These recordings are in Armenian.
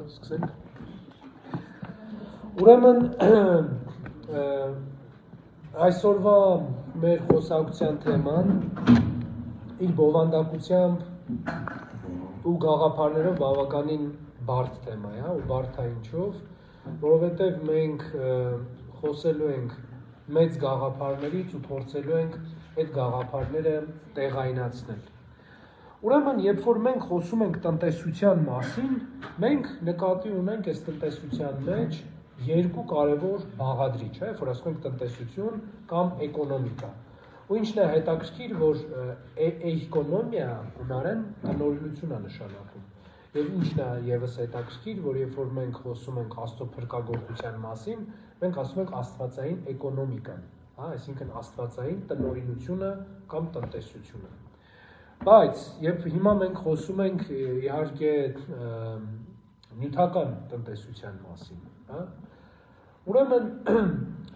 Սկսենք։ Ուրեմն այսօրվա մեր խոսակցության թեման իր բովանդակությամբ ու գաղափարներով բավականին բարդ թեմա է, ու բարդ է ինչով, որովհետև մենք խոսելու ենք մեծ գաղափարներից ու փորձելու ենք այդ գաղափարները տեղայնացնել։ Ուրեմն, երբ որ մենք խոսում ենք տնտեսության մասին, մենք նկատի ունենք այս տնտեսության մեջ երկու կարևոր բաղադրիչ, երբ որ ասում ենք տնտեսություն կամ էկոնոմիկա։ Ու ինչն է հետաքրքիր, որ էկոնոմիա հունարեն տնօրինություն է նշանակում։ Եվ ինչն է ևս հետաքրքիր, որ երբ որ մենք խոսում ենք Աստծո փրկagorցության մասին, մենք ասում ենք աստվածային էկոնոմիկան, այսինքն աստվածային տնօրինությունը կամ տնտեսությունը։ Բայց երբ հիմա մենք խոսում ենք իհարկե նյութական տնտեսության մասին, ուրեմն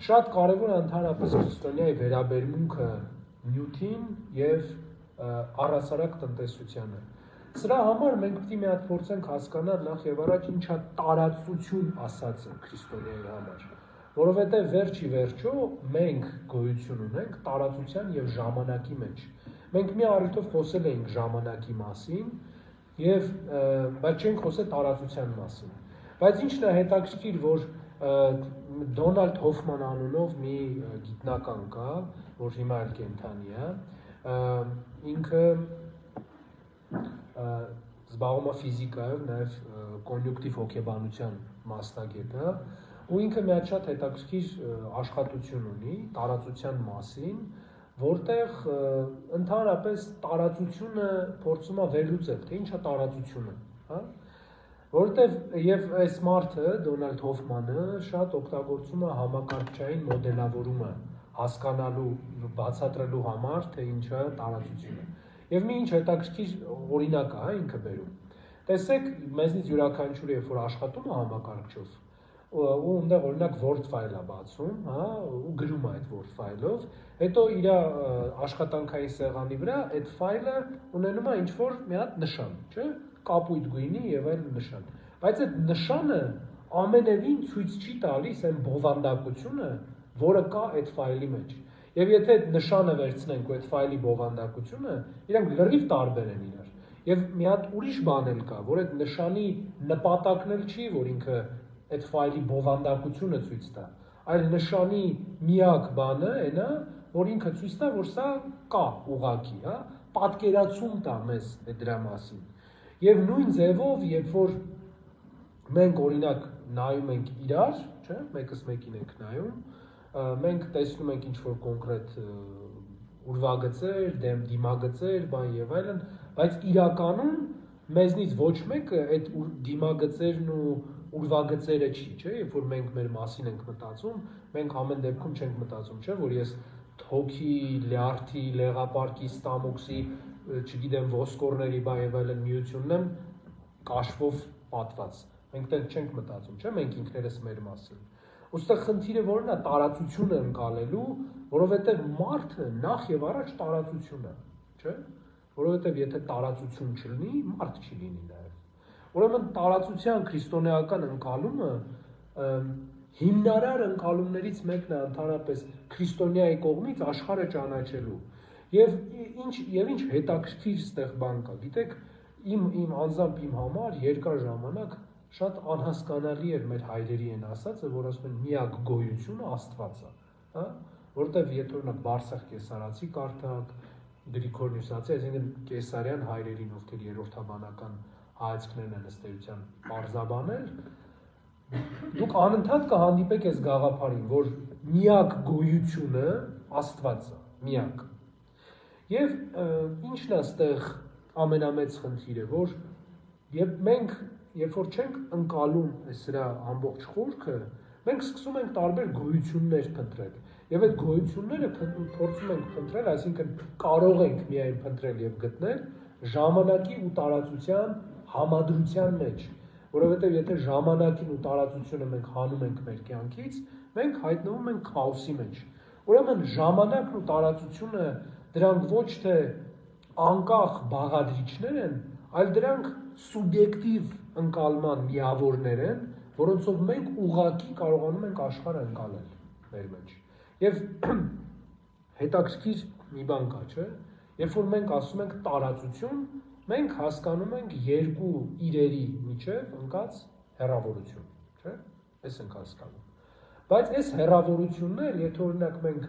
շատ կարևոր է ընդհանրապես քրիստոնյայի վերաբերմունքը նյութին եւ առհասարակ տնտեսությանը։ Սրա համար մենք պետք է մի հատ փորձենք հասկանալ նախ եւ առաջ ինչա տարածություն ասածը քրիստոնյայի համար, որովհետեւ վերջի վերջո մենք գոյություն ունենք տարածության եւ ժամանակի մեջ։ Մենք մի առիթով խոսել էինք ժամանակի մասին, բայց չենք խոսել տարածության մասին։ Բայց ինչն է հետաքրքիր, որ Դոնալդ Հոֆման անունով մի գիտնական կա, որ հիմա էլ կենդանի է, ինքը զբաղվում է ֆիզիկայով, նաև կոնյունկտիվ հոգեբանության մասնագետ է, ու ինքը մի հատ շատ հետաքրքիր աշխատություն ունի տարածության մասին, որտեղ ընդհանրապես տարածությունը փորձում է վերլուծել, թե ինչ է տարածությունը, որովհետև եւ այս մարդը Դոնալդ Հոֆմանը շատ օգտագործում է համակարգչային մոդելավորումը հասկանալու, բացատրելու համար, թե ինչ է տարածությունը։ Եվ մի ինչ հետաքրքիր օրինակ է ինքը բերում։ Տեսեք, մեզնից յուրաքանչյուրը երբ որ աշխատում է համակարգչով, ու այնտեղ օրինակ Word file է բացում, ու գրում է այդ Word file-ով, հետո իր աշխատանքային սեղանի վրա այդ ֆայլը ունենում է ինչ-որ մի հատ նշան, չէ՞, կապույտ գույնի եւ այլ նշան։ Բայց այդ նշանը ամենևին ցույց չի տալիս այն բովանդակությունը, որը կա այդ ֆայլի մեջ։ Եվ եթե այդ նշանը վերցնենք ու այդ ֆայլի բովանդակությունը, իրանք լրիվ տարբեր են իրար։ Եվ մի հատ ուրիշ բան էլ կա, որ այդ նշանի նպատակն էլ չի, որ ինքը այդ ֆայլի բովանդակությունը ցույց տա, այլ նշանի միակ բանը այն է, որ ինքը ցույց տա, որ սա կա ուղղակի, պատկերացում տա մեզ դրա մասին։ Եվ նույն ձևով, երբ որ մենք օրինակ նայում ենք իրար, չէ՞, մեկս մեկին ենք նայում, մենք տեսնում ենք ինչ-որ կոնկրետ ուրվագծեր, դիմագծեր, բան եւ այլն, բայց իրականում մեզնից ոչ մեկը այդ դիմագծերն ու ուրվագծերը չի, չէ՞, երբ որ մենք մեր մասին ենք մտածում, մենք ամեն դեպքում չենք մտածում, չէ՞, որ ես թոքի, լյարդի, լեղապարկի, ստամոքսի, չգիտեմ, ոսկորների բան եւ այլն միությունն եմ կաշվով պատված։ Մենք դեռ չենք մտածում, չէ՞, մենք ինքներս մեր մասին։ Ոստեղ խնդիրը որն է տարածությունը ընկալելու, որովհետեւ մարդը նախ եւ առաջ տարածություն է, չէ՞, որովհետեւ եթե տարածություն չլինի, մարդ չի լինի նաեւ։ Ուրեմն տարածության քրիստոնեական ընկալումը հիմնարար ընկալումներից մեկն է ընդհանրապես քրիստոնյայի կողմից աշխարհը ճանաչելու։ Եվ ինչ հետաքրքիր ստեղ բան կա, գիտեք, իմ անձամբ իմ համար երկար ժամանակ շատ անհասկանալի էր մեր հայրերի այն ասածը, որ ասում են միակ գոյությունը Աստված է, որտեվ եթե օրինակ Բարսեղ Կեսարացի կարդաք, Գրիգոր Նյուսացի, այսինքն Կեսարյան հայրերին, ովքեր երրորդաբանական հայացքներն են ըստ էության պարզաբանել, դուք անընդհատ կհանդիպեք այս գաղափարին, որ միակ գոյությունը Աստված է, միակ։ Եվ ինչն է այստեղ ամենամեծ խնդիրը, որ մենք երբ որ չենք ընկալում սրա ամբողջ խորքը, մենք սկսում ենք տարբեր գոյություններ փնտրել։ Եվ այդ գոյությունները փորձում ենք փնտրել, այսինքն կարող ենք միայն փնտրել եւ գտնել ժամանակի ու տարածության համադրության մեջ, որովհետեւ եթե ժամանակին ու տարածությունը մենք հանում ենք մեր կյանքից, մենք հայտնվում ենք քաոսի մեջ։ Ուրեմն ժամանակն ու տարածությունը դրանք ոչ թե անկախ բաղադրիչներ են, այլ դրանք սուբյեկտիվ ընկալման միավորներ են, որոնցով մենք ուղղակի կարողանում ենք աշխարհը ընկալել մեր մեջ։ Եվ հետաքրքիր մի բան կա, չէ՞, երբ որ մենք ասում ենք տարածություն, մենք հասկանում ենք երկու իրերի միջև ընկած հեռավորություն, չէ՞, այս ենք հասկանում։ Բայց այս հեռավորություններ, եթե օրինակ մենք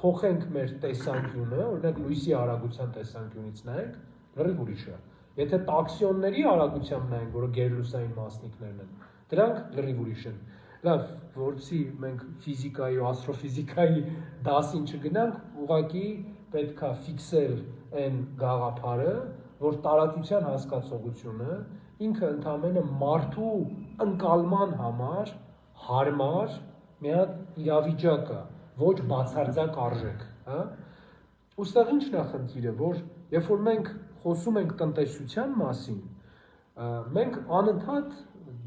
փոխենք մեր տեսանկյունը, օրինակ լույսի արագության տեսանկյունից նայենք, լրիվ ուրիշ է։ Եթե տաքսիոնների արագությամբ նայենք, որը գերլուսային մասնիկներն են, դրանք լրիվ ուրիշ են։ Լավ, որպեսզի մենք ֆիզիկայի ու աստրոֆիզիկայի դասին չգնանք, ուղղակի պետք է ֆիքսել այն գաղափարը, որ տարածության հասկացողությունը ինքը ընդամենը մարդու ընկալման համար հարմար մի հատ իրավիճակ է, ոչ բացարձակ արժեք, հա։ Ոստեղ ի՞նչն է խնդիրը, որ երբ որ մենք խոսում ենք տնտեսության մասին, մենք անընդհատ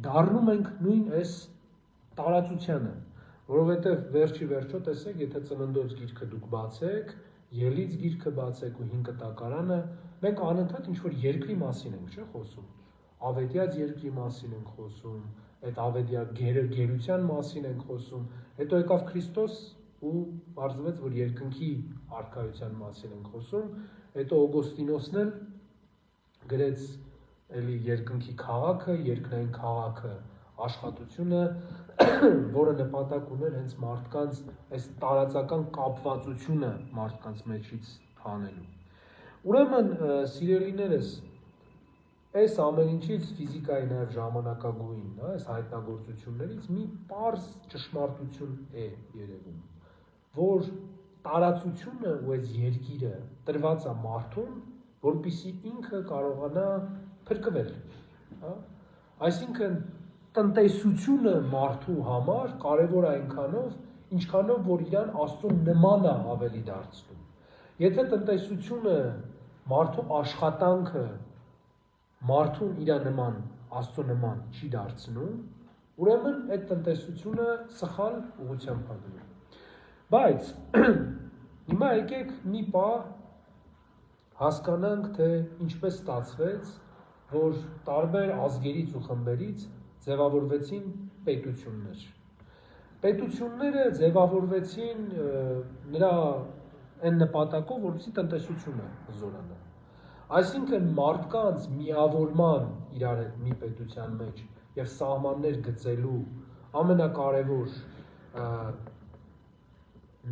դառնում ենք նույն այս տարածությանը, որովհետև վերջի վերջո տեսեք, եթե ծննդոց գիրքը դուք բացեք, ելից գիրքը բացեք ու 5 կտակարանը, մենք անընդհատ ինչ-որ երկրի մասին ենք, չէ՞, խոսում, ավետյաց երկրի մասին ենք խոսում, այդ ավետյա գերության մասին ենք խոսում, հետո եկավ Քրիստոս ու պարզվեց, որ երկնքի արքայության մասին ենք խոսում, հետո Օգոստինոսն էլ գրեց էլի երկնքի քաղաքը, երկնային քաղաքը, աշխատությունը, որը նպատակ ուներ հենց մարդկանց այս տարածական կապվածությունը մարդկանց մեջից հանելու։ Ուրեմն, սիրելիներս, այս ամեն ինչից ֆիզիկայի նաև ժամանակագույն, այս հայտնագործություններից մի պարզ ճշմարտություն է երևում, որ տարածությունը ու այս երկիրը տրված է մարդուն, որպեսզի ինքը կարողանա փրկվել, հա? Այսինքն տնտեսությունը մարդու համար կարևոր է այնքանով, ինչքանով որ իրան Աստծո նման է ավելի դարձնում։ Եթե տնտեսությունը մարդու աշխատանքը մարդուն իր նման, Աստծո նման չի դարձնում, ուրեմն այդ տնտեսությունը սխալ ուղղությամբ է գնում։ Բայց հիմա եկեք մի պահ հասկանանք, թե ինչպես ստացվեց, որ տարբեր ազգերից ու խմբերից ձևավորվեցին պետություններ։ Պետությունները ձևավորվեցին նրա այն նպատակով, որպեսզի տնտեսությունը զորանա։ Այսինքն մարդկանց միավորման իրար հետ մի պետության մեջ եւ սահմաններ գծելու ամենակարևոր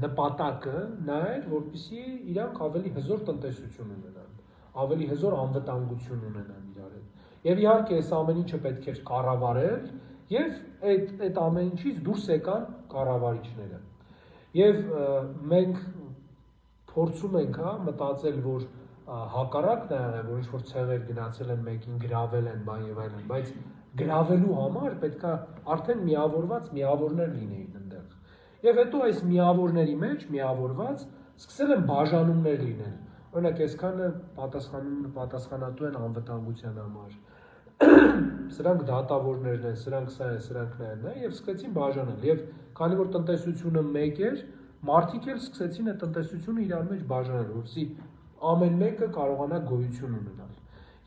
նպատակը նա էր, որպեսզի իրանք ավելի հզոր տնտեսություն ունենան, ավելի հզոր անվտանգություն ունենան իրար հետ։ Եվ իհարկե այս ամեն ինչը պետք էր կառավարել, եւ այդ ամեն ինչից դուրս եկան կառավարիչները։ Եվ մենք փորձում ենք, հա, մտածել, որ հակառակն է եղել, որ ինչ-որ ցեղեր գնացել են մեկին գրավել են, բան եւ այլն, բայց գրավելու համար պետքա արդեն միավորված միավորներ լինեին այնտեղ։ Եվ հետո այս միավորների մեջ միավորված սկսել են բաժանումներ լինել։ Օրինակ, այսքանը պատասխանատու են անվտանգության համար։ Սրանք դատավորներն են, սրանք սա են, սրանք նա են, եւ սկսեցին բաժանել։ Եվ քանի որ տնտեսությունը մեկ էր, մարդիկ էլ սկսեցին այդ տնտեսությունը իրար մեջ բաժանել, որպեսզի ամեն մեկը կարողանա գոյություն ունենալ։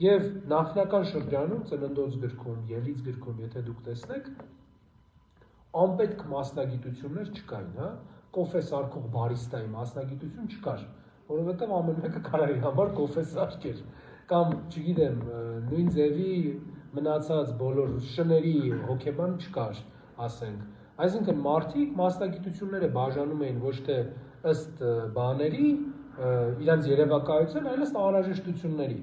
Եվ նախնական շրջանում ծննդոց գրքում, ելից գրքում, եթե դուք տեսնեք, անպետք մասնագիտություններ չկային, հա, կոֆե սարքող բարիստայի մասնագիտություն չկար, որովհետև ամեն մեկը կարող էր համար կոֆե սարքեր, կամ, չգիտեմ, նույն ձևի մնացած բոլոր շների հոգեբան չկար, ասենք։ Այսինքն մարդիկ մասնագիտությունները բաժանում էին ոչ թե ըստ բաների, իրանց երևակայության, այլ ըստ անհրաժեշտությունների։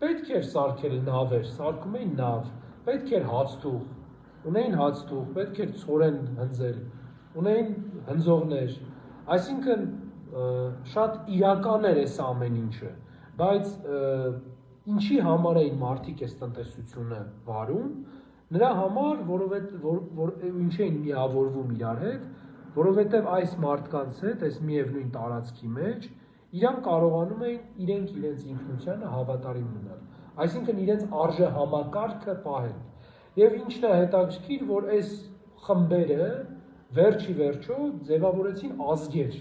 Պետք էր սարքել նավեր, սարքում էին նավ, պետք էր հացթուղ, ունեին հացթուղ, պետք էր ցորեն հնձել, ունեին հնձողներ, այսինքն շատ իրական էր այս ամեն ինչը, բայց ինչի համար էին մարդիկ այս տնտեսությունը վարում, նրա համար, որ ինչ էին միավորվում իրար հետ, որովհետև այս մարդկանց հետ, այս միևնույն տարածքի մեջ, իրանք կարողանում էին իրենց ինքնությանը հավատարիմ մնալ, այսինքն իրենց արժեհամակարգը պահել։ Եվ ինչն է հետաքրքիր, որ այս խմբերը վերջի վերջո ձևավորեցին ազգեր,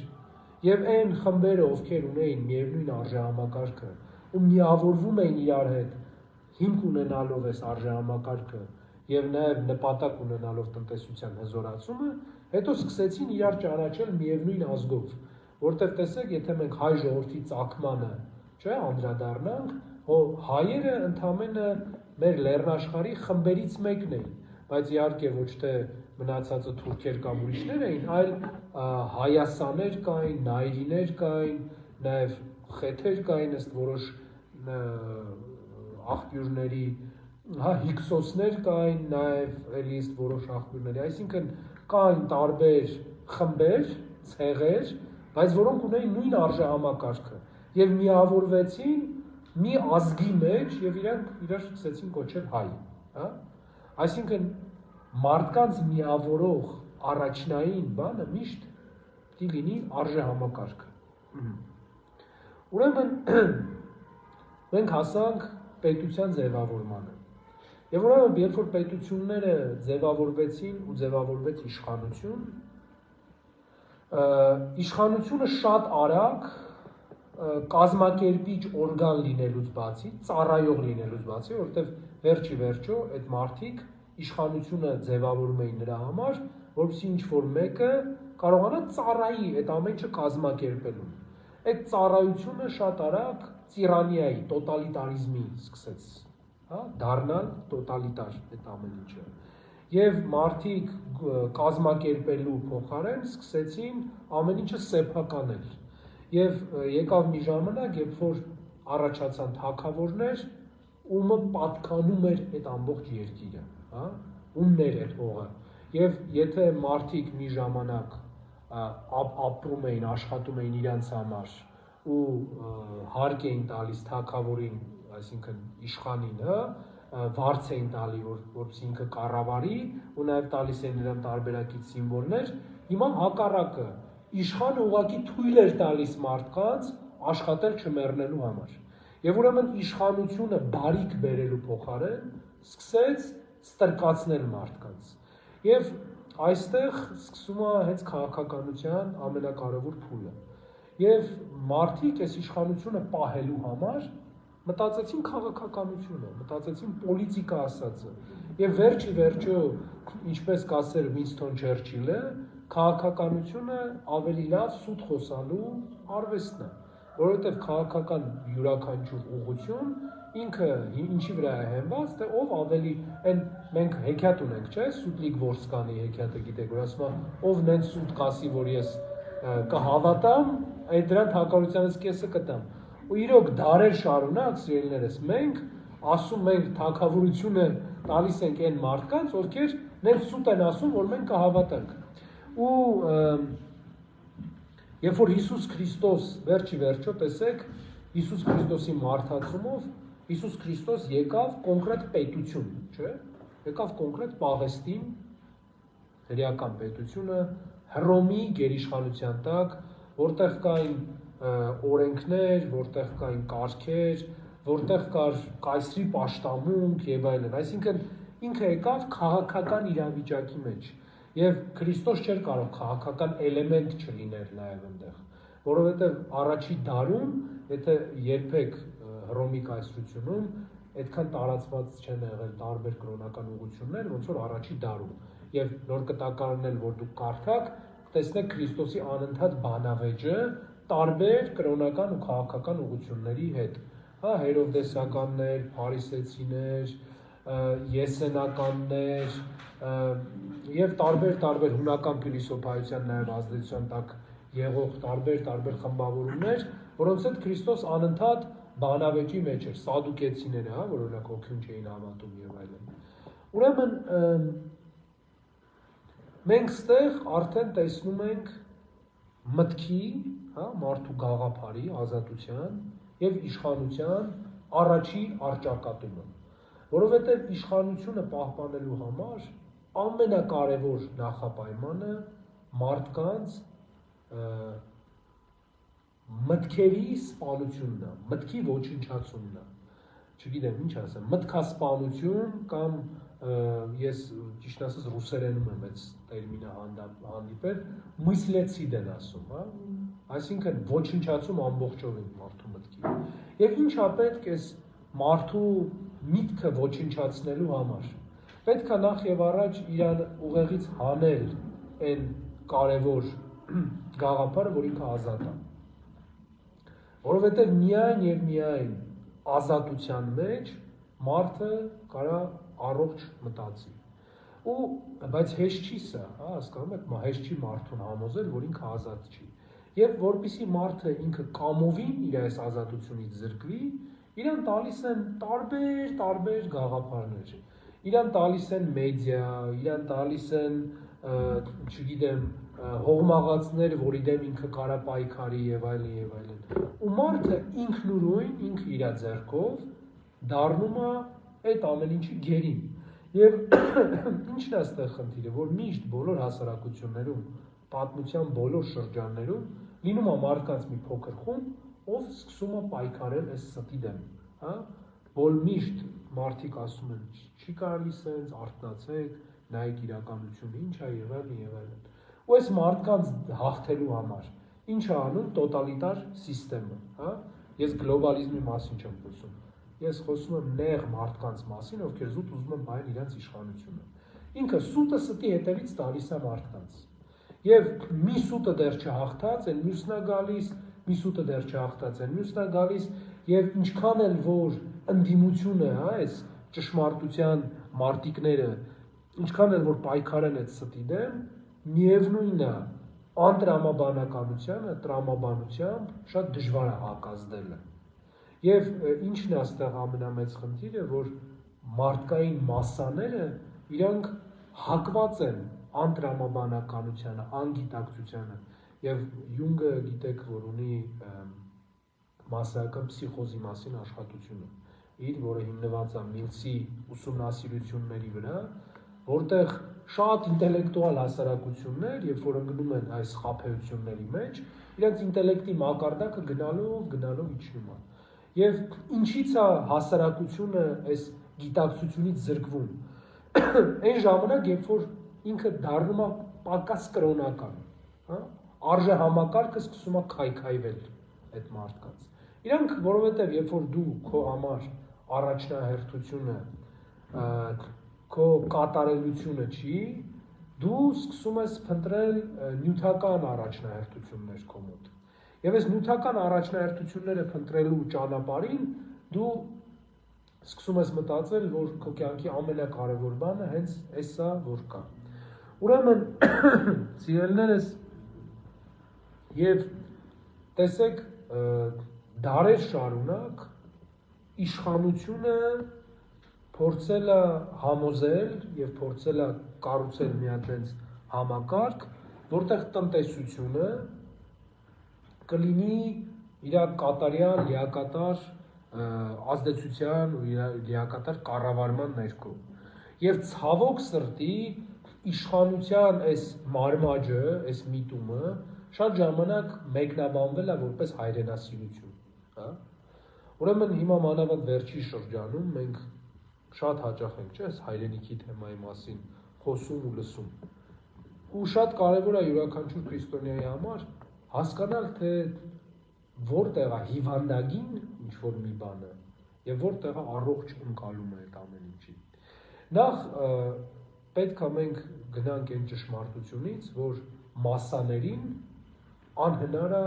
եւ այն խմբերը, ովքեր ունեին միևնույն արժեհամակարգը, ու միավորվում էին իրար հետ, հիմք ունենալով այս արժեհամակարգը եւ նաեւ նպատակ ունենալով տնտեսության հզորացումը, հետո սկսեցին իրար ճանաչել միևնույն ազգով, որտեղ տեսեք, եթե մենք հայ ժողովրդի ծագմանը, չէ, անդրադառնանք, որ հայերը ընդամենը մեր լեռնաշխարհի խմբերից մեկն էին, բայց իհարկե ոչ թե մնացածը թուրքեր կամ ուրիշներ էին, այլ հայասաներ կային, նայրիներ կային, նաեւ խեթեր կային, ըստ որոշ աղբյուրների, հիքսոսներ կային, նաեւ էլի ըստ որոշ աղբյուրների, այսինքն կային տարբեր խմբեր, ցեղեր, բայց որոնք ունեին նույն արժեհամակարգը եւ միավորվեցին մի ազգի մեջ եւ իրանք իրար սկսեցին կոչել հայ, հա? Այսինքն մարդկանց միավորող առաջնային բանը միշտ պիտի լինի արժեհամակարգը։ Ուրեմն մենք հասանք պետության ձևավորմանը։ Եվ ուրեմն երբ որ պետությունները ձևավորվեցին ու ձևավորվեց իշխանություն, իշխանությունը շատ արագ կազմակերպիչ օրգան լինելուց բացի, ծառայող լինելուց բացի, որովհետև վերջի վերջո այդ մարդիկ իշխանությունը ձևավորում էին նրա համար, որովհետև ինչ-որ մեկը կարողանա ծառայի այդ ամենը կազմակերպելուն։ Այդ ծառայությունը շատ արագ տիրանիայի, տոտալիտարիզմի սկսեց, հա, դառնալ տոտալիտար այդ ամեն ինչը։ Եվ մարդիկ կազմակերպելու փոխարեն սկսեցին ամեն ինչը սեփականել։ Եվ եկավ մի ժամանակ, երբ որ առաջացան թագավորներ, ումը պատկանում էր այդ ամբողջ երկիրը, հա, ումներ էր հողը։ Եվ եթե մարդիկ մի ժամանակ ապրում էին, աշխատում էին իրանց համար ու հարկ էին տալիս թագավորին, այսինքն իշխանին, հա, վարձ էին տալի, որպեսզի ինքը կառավարի, ու նաև տալիս էին նրան տարբերակից սիմվոլներ, հիմա հակառակը իշխանը ուղղակի թույլ էր տալիս մարդկանց աշխատել չմեռնելու համար։ Եվ ուրեմն իշխանությունը բարիք բերելու փոխարեն սկսեց ստրկացնել մարդկանց։ Եվ այստեղ սկսում է հենց քաղաքականության ամենակարևոր փուլը։ Եւ մարդիկ այս իշխանությունը պահելու համար մտածեցին քաղաքականությունը, մտածեցին պոլիտիկա ասածը։ Եվ վերջի վերջո, ինչպես կասեր Վինսթոն Չերչիլը, քաղաքականությունը ավելի լավ սուտ խոսալու արվեստն է, որովհետև քաղաքական յուրաքանչյուր ուղղություն ինքը ինչի վրա է հենված, թե ով ավելի այն մենք հեքիաթ ունենք, չէ՞, Սուտլիկ Վորսկանի հեքիաթը գիտեք, որ ասում է, ով նեն սուտ կասի, որ ես կհավատամ, այդ դրան թակարությունից կեսը կտամ։ Ու իրոք դարեր շարունակ, սիրելիներս, մենք ասում ենք թագավորությունը տալիս ենք այն մարդկանց, ովքեր նենց սուտ են ասում, որ մենք կհավատանք։ Ու երբ որ Հիսուս Քրիստոս վերջի վերջո տեսեք, Հիսուս Քրիստոսի մարդացումով Հիսուս Քրիստոս եկավ կոնկրետ պետություն, չէ՞։ Եկավ կոնկրետ Պաղեստին, հրեական պետությունը, Հռոմի գերիշխանության տակ, որտեղ կային օրենքներ, որտեղ կային կարգեր, որտեղ կար կայսրի պաշտամունք եւ այլն։ Այսինքն ինքը եկավ քաղաքական իրավիճակի մեջ եւ Քրիստոս չէր կարող քաղաքական էլեմենտ չլիներ նաեւ այնտեղ, որովհետեւ առաջի դարում, եթե երբեք Հռոմի կայսրությունում այդքան տարածված չեն եղել տարբեր կրոնական ուղղություններ, ոնց որ առաջի դարում։ Եվ նոր կտակարանել, որ դուք կարդաք, տեսնեք Քրիստոսի անընդհատ բանավեճը տարբեր կրոնական ու քաղաքական ուղղությունների հետ։ Հա, հերովդեսականներ, փարիսեցիներ, եսենականներ եւ տարբեր հունական փիլիսոփայության նաեւ ազդեցության տակ եղող տարբեր խմբավորումներ, որոնց հետ Քրիստոս անընդհատ բանավեճի մեջ էր, սադուկեցիները, հա, որ օրինակ օգուն չէին հավատում եւ այլն։ Ուրեմն մենք ստեղ արդեն տեսնում ենք մտքի, հա, մարդու գաղափարի, ազատության եւ իշխանության առաջի առճակատումը, որովհետեւ իշխանությունը պահպանելու համար ամենակարևոր նախապայմանը մարդկանց մտքերի սպանությունն է, մտքի ոչնչացումն է, չգիտեմ ինչ ասեմ, մտքասպանություն կամ ես ճիշտ ասած ռուսերենում եմ այդ տերմինը հանդիպել, мыслецид են ասում, հա, այսինքն ոչնչացում ամբողջովին մարդու մտքի։ Եվ ինչա պետք է մարդու միտքը ոչնչացնելու համար։ Պետք է նախ եւ առաջ իրան ուղեղից հանել այն կարևոր գաղափարը, որ ինքը ազատ է։ Որովհետեւ միայն եւ միայն ազատության մեջ մարդը կարա առողջ մտածի։ Բայց հեշտ չի սա, հասկանում եք, հեշտ չի մարդուն համոզել, որ ինքը ազատ չի։ Եվ որպեսզի մարդը ինքը կամովին իր այս ազատությունից զրկվի, իրան տալիս են տարբեր գաղափարներ։ Իրան տալիս են մեդիա, իրան տալիս են, չգիտեմ, հողմաղացներ, որի դեմ ինքը կարա պայքարի եւ այլն։ Ու մարդը ինքնուրույն, ինքը իր ձեռքով դառնում է այդ ամեն ինչի գերին։ Եվ ինչն է այստեղ խնդիրը, որ միշտ բոլոր հասարակություններում, պատմության բոլոր շրջաններում լինում է մարդկանց մի փոքր խումբ, ով սկսում է պայքարել այս ստի դեմ, հա, որ միշտ մարդիկ ասում են, չի կարելի սենց, արթնացեք, նայեք իրականությունը, ինչ է եղել։ Ու այս մարդկանց հաղթելու համար ինչ է անում տոտալիտար սիստեմը, հա։ Ես գլոբալիզմի մասին չեմ խոսում։ Ես խոսում եմ նեղ մարդկանց մասին, ովքեր զուտ ուզում են բայել իրենց իշխանությունը։ Ինքը սուտը ստի հետևից տալիս է մարդկանց։ Եվ մի սուտը դեռ չհաղթած, այն մյուսն է գալիս, մի սուտը դեռ չհաղթած, այն մյուսն է գալիս, եւ ինչքան էլ որ ընդդիմությունը, հա, այս ճշմարտության մարտիկները, ինչքան էլ որ պայքարեն այդ ստի դեմ, միևնույնն է, անտրամաբանականությանը, տրամաբանությամբ շատ դժվար է հակազդելը։ Եվ ինչն է այստեղ ամենամեծ խնդիրը, որ մարդկային մասսաները իրանք հակված են անտրամաբանականությանը, անգիտակցությանը, եւ Յունգը գիտեք, որ ունի մասսայական փսիխոզի մասին աշխատությունը, որը հիմնված է Միլսի ուսումնասիրությունների վրա, որտեղ շատ ինտելեկտուալ հասարակություններ, երբ որ ընկնում են այս խաբեությունների մեջ, իրենց ինտելեկտի մակարդակը գնալով իջնում է։ Եվ ինչից է հասարակությունը այս գիտակցությունից զրկվում։ Այն ժամանակ, երբ որ ինքը դառնում է պակաս կրոնական, հա, արժեհամակարգը սկսում է քայքայվել այդ մարդկանց։ Իրանք, որովհետև երբ որ դու քո համար առաջնահերթությունը քո կատարելությունը չի, դու սկսում ես փնտրել նյութական առաջնահերթություններ քո մոտ։ Եվ այս նյութական առաջնահերթությունները փնտրելու ճանապարհին դու սկսում ես մտածել, որ քո կյանքի ամենակարևոր բանը հենց էսա որ կա։ Ուրեմն, սիրելիներս, եւ տեսեք, դարեր շարունակ իշխանությունը փորձել է համոզել եւ փորձել է կառուցել մի հատ այնց համակարգ, որտեղ տնտեսությունը կլինի իր կատարյալ լիակատար ազդեցության ու իր լիակատար կառավարման ներքո։ Եվ ցավոք սրտի իշխանության այս մարմաճը, այս միտումը շատ ժամանակ մեկնաբանվել է որպես հայրենասիրություն, հա։ Ուրեմն հիմա մանավանդ վերջի շրջանում մենք շատ հաճախ ենք, չէ՞, հայրենիքի թեմայի մասին խոսում ու լսում։ Ու շատ կարևոր է յուրաքանչյուր քրիստոնյայի համար հասկանալ, թե որտեղ է հիվանդագին ինչ-որ մի բանը եւ որտեղ է առողջ ընկալումը այդ ամեն ինչի։ Նախ պետք է մենք գնանք այն ճշմարտությունից, որ մասսաներին անհնար է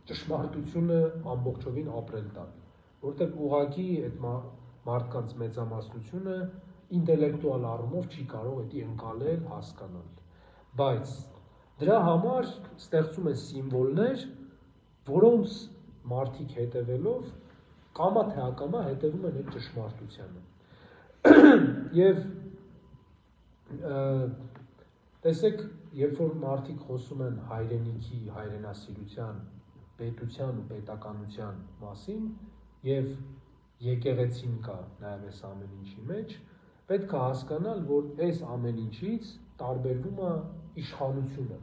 ճշմարտությունը ամբողջովին ապրել տալ, որտեղ ուղղակի այդ մարդկանց մեծամասնությունը ինտելեկտուալ առումով չի կարող դա ընկալել, հասկանալ։ Բայց դրա համար ստեղծում են սիմվոլներ, որոնց մարդիկ հետևելով կամա թե ակամա հետևում են այդ ճշմարտությանը։ Եվ տեսեք, երբ որ մարդիկ խոսում են հայրենիքի, հայրենասիրության, պետության ու պետականության մասին եւ եկեղեցին կա նաեւ այս ամեն ինչի մեջ, պետք է հասկանալ, որ այս ամեն ինչից տարբերվում է իշխանությունը,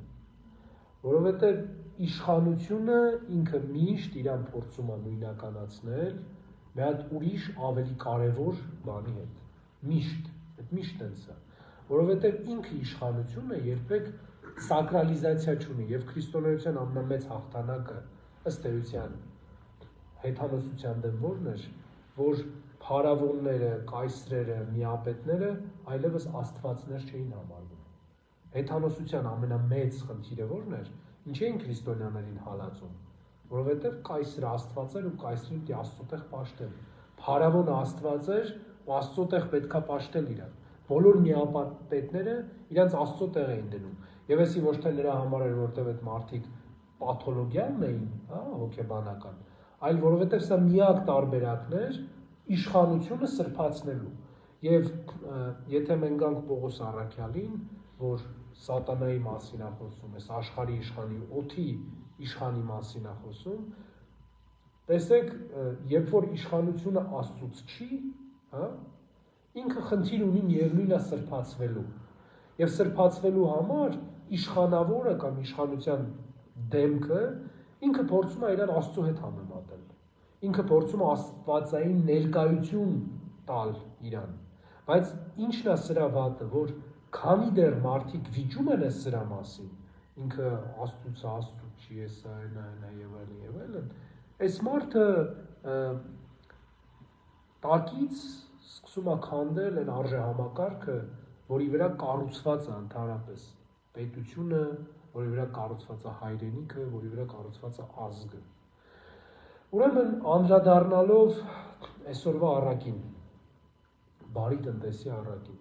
որովհետեւ իշխանությունը ինքը միշտ իրան փորձում է նույնականացնել մի հատ ուրիշ ավելի կարևոր բանի հետ։ Միշտ, այդ միշտ այնց է, որովհետեւ ինքը իշխանությունը երբեք սակրալիզացիա չունի եւ քրիստոնեության ամենամեծ հաղթանակը ըստ էության հեթանոսության դեմ որն էր, որ փարավոնները, կայսրերը, միապետները այլևս աստվածներ չէին համարվում։ Հեթանոսության ամենամեծ խնդիրը որն էր, ինչ էին քրիստոնյաներին հալածում, որովհետեւ կայսրը աստված էր ու կայսրին պիտի աստծո տեղ պաշտել։ Փարավոնը աստված էր ու աստծո տեղ պետքա պաշտել իրան։ Բոլոր միապետները իրանց աստծո տեղ էին դնում։ Եվ էսի ոչ թե նրա համար էր, որովհետեւ այդ մարդիկ պաթոլոգիան էին, հա, հոգեբանական, այլ որովհետեւ սա միակ տարբերակն էր իշխանությունը սրբացնելու։ Եվ եթե մենք գանք Պողոս առաքյալին, որ սատանայի մասին է խոսում, այս աշխարհի իշխանի, օդի իշխանի մասին է խոսում, տեսեք, երբ որ իշխանությունը Աստծուց չի, հա, ինքը խնդիր ունի միևնույնն է սրբացվելու։ Եվ սրբացվելու համար իշխանավորը կամ իշխանության դեմքը ինքը փորձում է իրան Աստծո հետ համեմատել։ Ինքը փորձում է աստվածային ներկայություն տալ իրան։ Բայց ինչն է սրա վատը, որ քանի դեռ մարդիկ վիճում են այս սրա մասին, ինքը Աստծուց Աստծու չի, էսա եւ այլն, այս մարդը տակից սկսում է քանդել այն արժեհամակարգը, որի վրա կառուցված է ընդհանրապես պետությունը, որի վրա կառուցված է հայրենիքը, որի վրա կառուցված է ազգը։ Ուրեմն անդրադառնալով այսօրվա առաքին, բարի տնտեսի առաքին,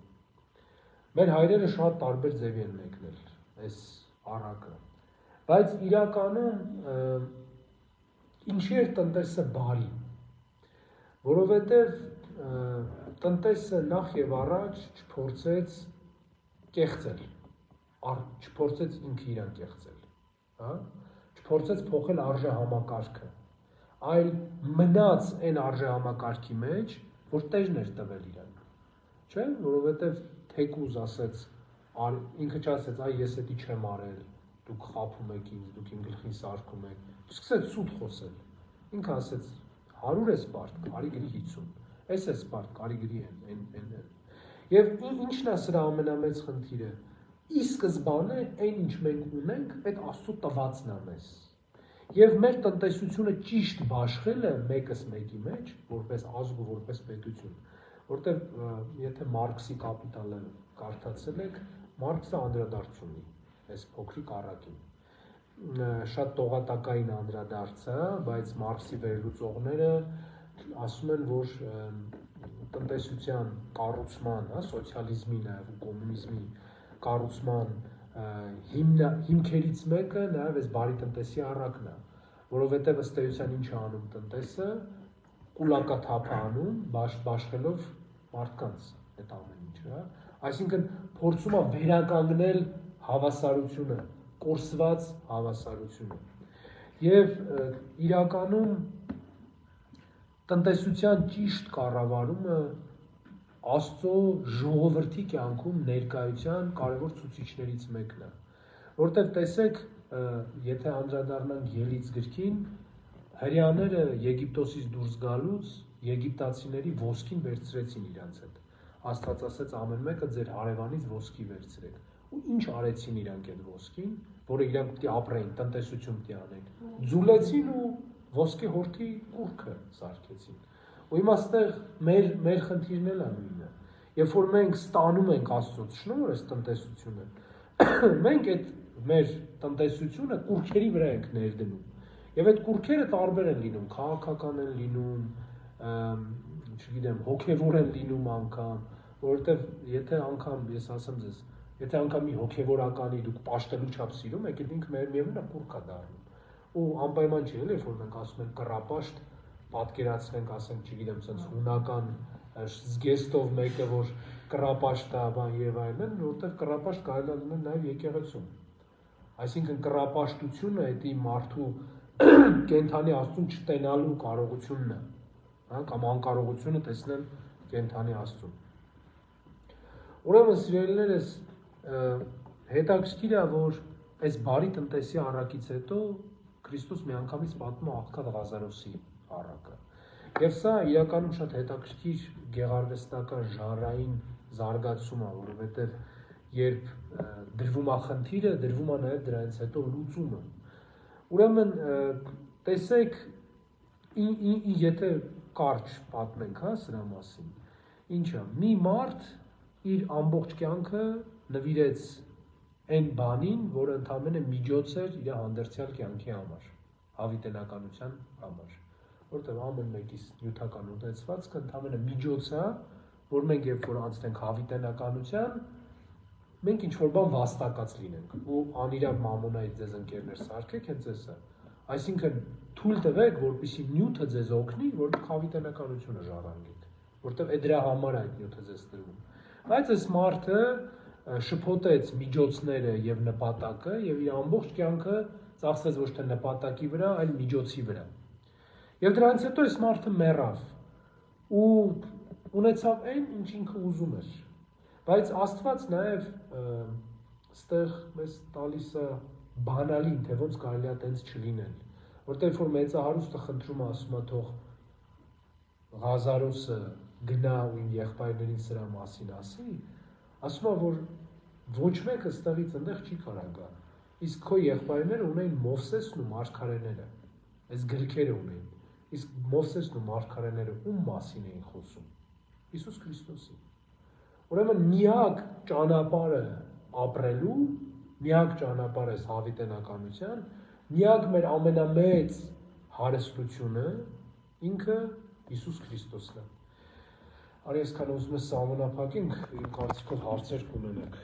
մեր հայրերը շատ տարբեր ձևի են մեկնել այս առակը, բայց իրականում ինչի էր տնտեսը բարի, որովհետև տնտեսը նախ եւ առաջ չփորձեց կեղծել, չփորձեց ինքը իրան կեղծել, հա, չփորձեց փոխել արժեհամակարգը, այլ մնաց այն արժեհամակարգի մեջ, որ տերն էր տվել իրան, չէ, որովհետև թեկուզ ասեց, ինքը չասեց, այ ես էդի չեմ արել, դուք խաբում եք ինձ, դուք իմ գլխին սարքում եք, սկսեց սուտ խոսել, ինքը ասեց, 100 է սպարտ, կարի գրի 50, այս է սպարտ, կարի գրի են, եւ ինչն է սրա ամենամեծ խնդիրը, ի սկզբանե այն ինչ մենք ունենք, այդ Աստծո տվածն է մեզ, եւ մեր տնտեսությունը ճիշտ բաշխելը մեկս մեկի մեջ, որպես ազգ ու որպես պետություն, որտեղ եթե Մարքսի կապիտալը կարդացել եք, Մարքսը անդրադարձ ունի այս փոքրիկ առակին, շատ տողատակային անդրադարձ է, բայց Մարքսի վերլուծողները ասում են, որ տնտեսության կառուցման, սոցիալիզմի նաև ու կոմունիզմի կառուցման հիմքերից մեկը նաև այս բարի տնտեսի առակն է, որովհետև ըստ էության ինչ է անում տնտեսը, կուլակաթափ է անում, բաշխելով մարդկանց այդ ամեն ինչը, այսինքն փորձում է վերականգնել հավասարությունը, կորսված հավասարությունը։ Եվ իրականում տնտեսության ճիշտ կառավարումը Աստծո ժողովրդի կյանքում ներկայության կարևոր ցուցիչներից մեկն է, որտեղ տեսեք, եթե անդրադառնանք Ելից գրքին, հրեաները Եգիպտոսից դուրս գալուց եգիպտացիների ոսկին վերցրեցին իրանց հետ։ Աստված ասեց ամեն մեկը ձեր հարևանից ոսկի վերցրեք։ Ու ինչ արեցին իրանք այդ ոսկին, որը իրանք պիտի ապրեին, տնտեսություն պիտի անեն։ Ձուլեցին ու ոսկի հորթի կուրքը սարքեցին։ Ու հիմա այստեղ մեր խնդիրն էլ է նույնը։ Երբ որ մենք ստանում ենք Աստծոց շնորհ այս տնտեսությունը, մենք այդ մեր տնտեսությունը կուրքերի վրա ենք ներդնում։ Եվ այդ կուրքերը տարբեր են լինում, քաղաքական են լինում, չգիտեմ, հոգևոր են լինում անգամ, որովհետև եթե անգամ ես ասեմ ձեզ, եթե անգամ մի հոգևորականի դուք պաշտելու չափ սիրում եք, այդ ինքը միևնույնն է կուրք է դառնում։ Ու անպայման չէ, երբ որ մենք ասում ենք կռապաշտ, պատկերացնենք, ասենք, չգիտեմ, sense հունական զգեստով մեկը, որ կռապաշտ է, բան եւ այլն, որովհետև կռապաշտ կարելի է լինել նաեւ եկեղեցում։ Այսինքն կռապաշտությունը դա մարդու կենթանի Աստծուն չտենալու կարողությունն է, հա, կամ անկարողությունը տեսնել կենթանի Աստծուն։ Ուրեմն սիրելիներս, հետաքրքիր է, որ այս բարի տնտեսի առակից հետո Քրիստոս միանգամից պատմում է աղքատ Ղազարոսի առակը։ Եվ սա իրականում շատ հետաքրքիր գեղարվեստական ժանրային զարգացում է, որովհետև երբ դրվում է խնդիրը, դրվում է նաև դրանից հետո լուծումը։ Ուրեմն տեսեք, եթե կարճ պատմենք, հա, սրա մասին։ Ինչա, մի մարդ իր ամբողջ կյանքը նվիրեց այն բանին, որը ընդամենը միջոց էր իր հանդերձյալ կյանքի համար, հավիտենականության համար, որտեղ ամեն մեկիս նյութական ունեցվածքը ընդամենը միջոց է, որ մենք երբ որ անցնենք հավիտենականության, մենք ինչ-որ բան վաստակած լինենք, ու անիրավ մամոնայից ձեզ ընկերներ սարքեք, հենց էսը, այսինքն թույլ տվեք, որպեսզի նյութը ձեզ օգնի, որ դուք հավիտենականությունը ժառանգեք, որտեղ է դրա համար այդ նյութը ձեզ տրվում, բայց այս մարդը շփոթեց միջոցները եւ նպատակը եւ իր ամբողջ կյանքը ծախսեց ոչ թե նպատակի վրա, այլ միջոցի վրա։ Եվ դրանից հետո այս մարդը մեռավ ու ունեցավ այն, ինչ ինքը ուզում էր։ Բայց Աստված նաեւ այստեղ մեզ տալիս է բանալին, թե ոնց կարելի է տենց չլինել, որտեղ որ մեծահարուստը խնդրում է, ասում է թող Ղազարոսը գնա ու իմ եղբայրներին սրա մասին ասի, ասում է, որ ոչ մեկը ստեղից այնտեղ չի կարող գա, իսկ քո եղբայրները ունեին Մովսեսն ու մարգարեները, այս գրքերը ունեին, իսկ Մովսեսն ու մարգարեները ում մասին էին խոսում, Հիսուս Քրիստոսի։ Ուրեմն միակ ճանապարհը ապրելու, միակ ճանապարհը հավիտենականության, միակ մեր ամենամեծ հարստությունը ինքը Հիսուս Քրիստոսն է։ Արի այսքան ուզում ես սահմանափակենք, իմ կարծիքով հարցեր կունենաք։